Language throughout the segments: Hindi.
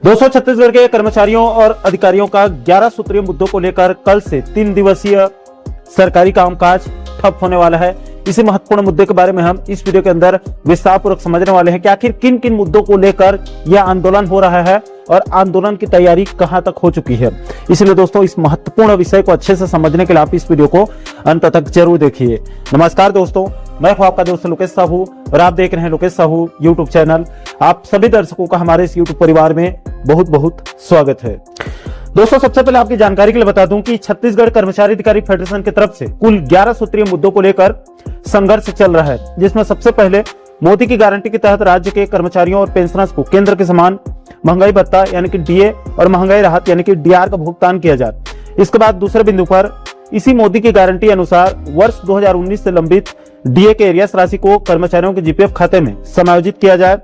दोस्तों, छत्तीसगढ़ के कर्मचारियों और अधिकारियों का 11 सूत्रीय मुद्दों को लेकर कल से 3 दिवसीय सरकारी कामकाज ठप होने वाला है। इसी महत्वपूर्ण मुद्दे के बारे में हम इस वीडियो के अंदर विस्तार पूर्वक समझने वाले हैं कि आखिर किन किन मुद्दों को लेकर यह आंदोलन हो रहा है और आंदोलन की तैयारी कहां तक हो चुकी है। इसलिए दोस्तों, इस महत्वपूर्ण विषय को अच्छे से समझने के लिए आप इस वीडियो को अंत तक जरूर देखिए। नमस्कार दोस्तों, मैं हूं आपका दोस्त लोकेश साहू और आप देख रहे हैं लोकेश साहू यूट्यूब चैनल। आप सभी दर्शकों का हमारे इस यूट्यूब परिवार में बहुत बहुत स्वागत है। दोस्तों, सबसे पहले आपकी जानकारी के लिए बता दूं कि छत्तीसगढ़ कर्मचारी अधिकारी फेडरेशन की तरफ से कुल 11 सूत्रीय मुद्दों को लेकर संघर्ष चल रहा है, जिसमें सबसे पहले मोदी की गारंटी के तहत राज्य के कर्मचारियों और पेंशनर्स को केंद्र के समान महंगाई भत्ता यानी कि डीए और महंगाई राहत यानी कि डीआर का भुगतान किया जाए। इसके बाद दूसरे बिंदु पर इसी मोदी की गारंटी अनुसार वर्ष 2019 से लंबित डीए के एरियर्स राशि को कर्मचारियों के जीपीएफ खाते में समायोजित किया जाए।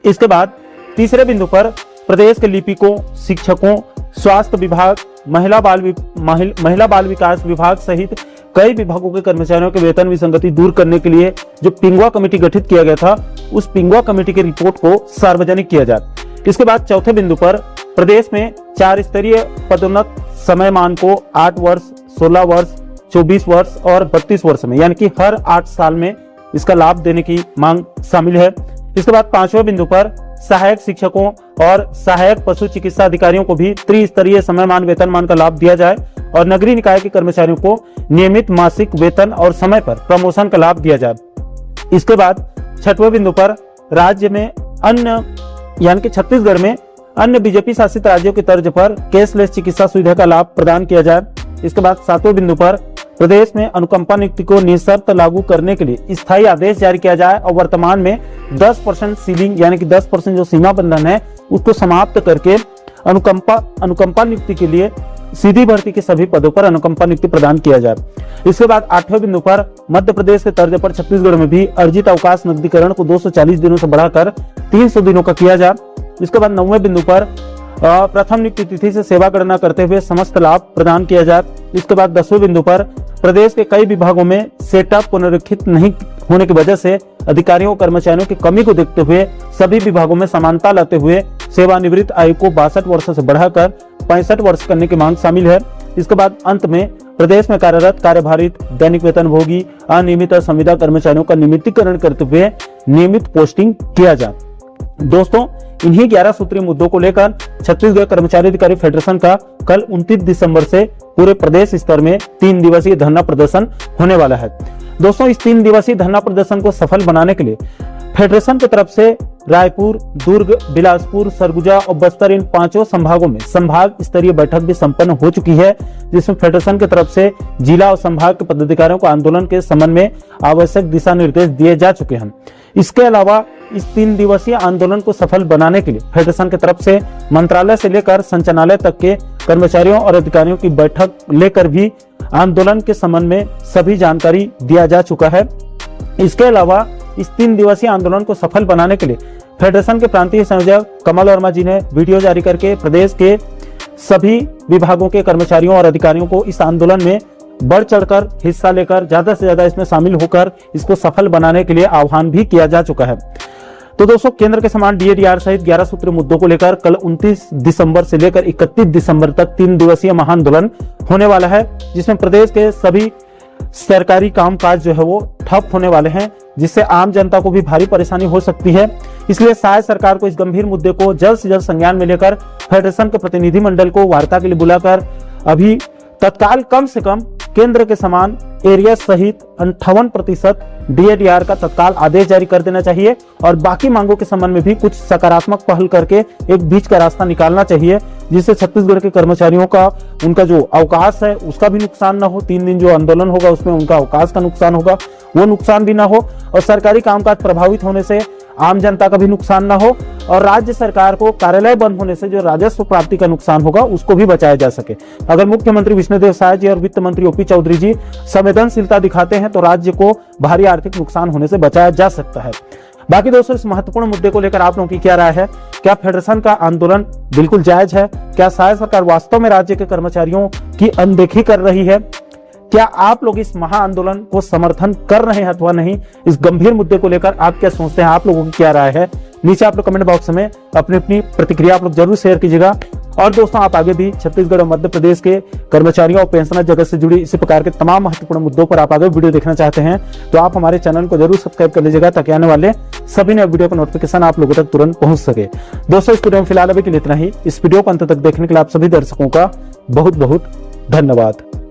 इसके बाद तीसरे बिंदु पर प्रदेश के लिपिकों, शिक्षकों, स्वास्थ्य विभाग, महिला बाल विकास विभाग सहित कई विभागों के कर्मचारियों के वेतन विसंगति दूर करने के लिए जो पिंगुआ कमेटी गठित किया गया था, उस पिंगुआ कमेटी की रिपोर्ट को सार्वजनिक किया जाए। इसके बाद चौथे बिंदु पर प्रदेश में 4 स्तरीय पदोन्नत समयमान को 8 वर्ष, 16 वर्ष, 24 वर्ष और 32 वर्ष में यानी कि हर 8 साल में इसका लाभ देने की मांग शामिल है। इसके बाद 5वें बिंदु पर सहायक शिक्षकों और सहायक पशु चिकित्सा अधिकारियों को भी त्रिस्तरीय समयमान वेतनमान का लाभ दिया जाए और नगरीय निकाय के कर्मचारियों को नियमित मासिक वेतन और समय पर प्रमोशन का लाभ दिया जाए। इसके बाद 6वें बिंदु पर राज्य में अन्य यानी कि छत्तीसगढ़ में अन्य बीजेपी शासित राज्यों की तर्ज पर कैशलेस चिकित्सा सुविधा का लाभ प्रदान किया जाए। इसके बाद 7वें बिंदु पर प्रदेश में अनुकंपा नियुक्ति को निःशर्त लागू करने के लिए स्थायी आदेश जारी किया जाए और वर्तमान में 10% सीलिंग यानी कि 10% जो सीमा बंधन है उसको समाप्त करके अनुकंपा नियुक्ति के लिए सीधी भर्ती के सभी पदों पर अनुकंपा नियुक्ति प्रदान किया जाए। इसके बाद 8वें बिंदु पर मध्य प्रदेश के तर्ज पर छत्तीसगढ़ में भी अर्जित अवकाश नकदीकरण को 240 दिनों से बढ़ाकर 300 दिनों का किया जाए। इसके बाद 9वें बिंदु पर प्रथम नियुक्ति तिथि से सेवा गणना करते हुए समस्त लाभ प्रदान किया जाए। इसके बाद 10वें बिंदु पर प्रदेश के कई विभागों में सेटअप पुनरीक्षित नहीं होने की वजह से अधिकारियों और कर्मचारियों की कमी को देखते हुए सभी विभागों में समानता लाते हुए सेवानिवृत्त आयु को 62 वर्ष से बढ़ाकर 65 वर्ष करने की मांग शामिल है। इसके बाद अंत में प्रदेश में कार्यरत कार्यभारित दैनिक वेतनभोगी अनियमित और संविदा कर्मचारियों का नियमितीकरण करते हुए नियमित पोस्टिंग किया जाए। दोस्तों, इन्हीं 11 सूत्रीय मुद्दों को लेकर छत्तीसगढ़ कर्मचारी अधिकारी फेडरेशन का कल 29 दिसंबर से पूरे प्रदेश स्तर में 3 दिवसीय धरना प्रदर्शन होने वाला है। दोस्तों, इस 3 दिवसीय धरना प्रदर्शन को सफल बनाने के लिए फेडरेशन की तरफ से रायपुर, दुर्ग, बिलासपुर, सरगुजा और बस्तर इन 5 संभागों में संभाग स्तरीय बैठक भी संपन्न हो चुकी है, जिसमें फेडरेशन की तरफ से जिला और संभाग के पदाधिकारियों को आंदोलन के संबंध में आवश्यक दिशा निर्देश दिए जा चुके हैं। इसके अलावा इस 3 दिवसीय आंदोलन को सफल बनाने के लिए फेडरेशन की तरफ से मंत्रालय से लेकर संचालनालय तक के कर्मचारियों और अधिकारियों की बैठक लेकर भी आंदोलन के संबंध में सभी जानकारी दिया जा चुका है। इसके अलावा इस 3 दिवसीय आंदोलन को सफल बनाने के लिए फेडरेशन के प्रांतीय संयोजक कमल वर्मा जी ने वीडियो जारी करके प्रदेश के सभी विभागों के कर्मचारियों और अधिकारियों को इस आंदोलन में बढ़ चढ़कर हिस्सा लेकर ज्यादा से ज्यादा इसमें शामिल होकर इसको सफल बनाने के लिए आह्वान भी किया जा चुका है। तो दोस्तों, केंद्र के समान डीए-डीआर सहित 11 सूत्रीय मुद्दों को लेकर कल 29 दिसंबर से लेकर 31 दिसंबर तक 3 दिवसीय महाआंदोलन होने वाला है, जिसमें प्रदेश के सभी सरकारी कामकाज जो है वो ठप होने वाले हैं, जिससे आम जनता को भी भारी परेशानी हो सकती है। इसलिए शायद सरकार को इस गंभीर मुद्दे को जल्द से जल्द संज्ञान में लेकर फेडरेशन के प्रतिनिधि मंडल को वार्ता के लिए बुलाकर अभी तत्काल कम से कम केंद्र के समान एरिया सहित 58% डीए-डीआर का तत्काल आदेश जारी कर देना चाहिए और बाकी मांगों के संबंध में भी कुछ सकारात्मक पहल करके एक बीच का रास्ता निकालना चाहिए, जिससे छत्तीसगढ़ के कर्मचारियों का उनका जो अवकाश है उसका भी नुकसान ना हो। 3 दिन जो आंदोलन होगा उसमें उनका अवकाश का नुकसान होगा, वो नुकसान भी ना हो और सरकारी कामकाज प्रभावित होने से आम जनता का भी नुकसान ना हो और राज्य सरकार को कार्यालय बंद होने से जो राजस्व प्राप्ति का नुकसान होगा उसको भी बचाया जा सके। अगर मुख्यमंत्री विष्णुदेव साय जी और वित्त मंत्री ओपी चौधरी जी संवेदनशीलता दिखाते हैं तो राज्य को भारी आर्थिक नुकसान होने से बचाया जा सकता है। बाकी दोस्तों, इस महत्वपूर्ण मुद्दे को लेकर आप लोगों की क्या राय है? क्या फेडरेशन का आंदोलन बिल्कुल जायज है? क्या शायद सरकार वास्तव में राज्य के कर्मचारियों की अनदेखी कर रही है? क्या आप लोग इस महाआंदोलन को समर्थन कर रहे हैं अथवा नहीं? इस गंभीर मुद्दे को लेकर आप क्या सोचते हैं? आप लोगों की क्या राय है? नीचे आप लोग कमेंट बॉक्स में अपनी अपनी प्रतिक्रिया आप लोग जरूर शेयर कीजिएगा। और दोस्तों, आप आगे भी छत्तीसगढ़ और मध्य प्रदेश के कर्मचारियों और पेंशनर जगत से जुड़ी इसी प्रकार के तमाम महत्वपूर्ण मुद्दों पर आप आगे वीडियो देखना चाहते हैं तो आप हमारे चैनल को जरूर सब्सक्राइब कर लीजिएगा, ताकि आने वाले सभी नए वीडियो का नोटिफिकेशन आप लोगों तक तुरंत पहुंच सके। दोस्तों, इस वीडियो में फिलहाल अभी के लिए इतना ही। इस वीडियो को अंत तक देखने के लिए आप सभी दर्शकों का बहुत बहुत धन्यवाद।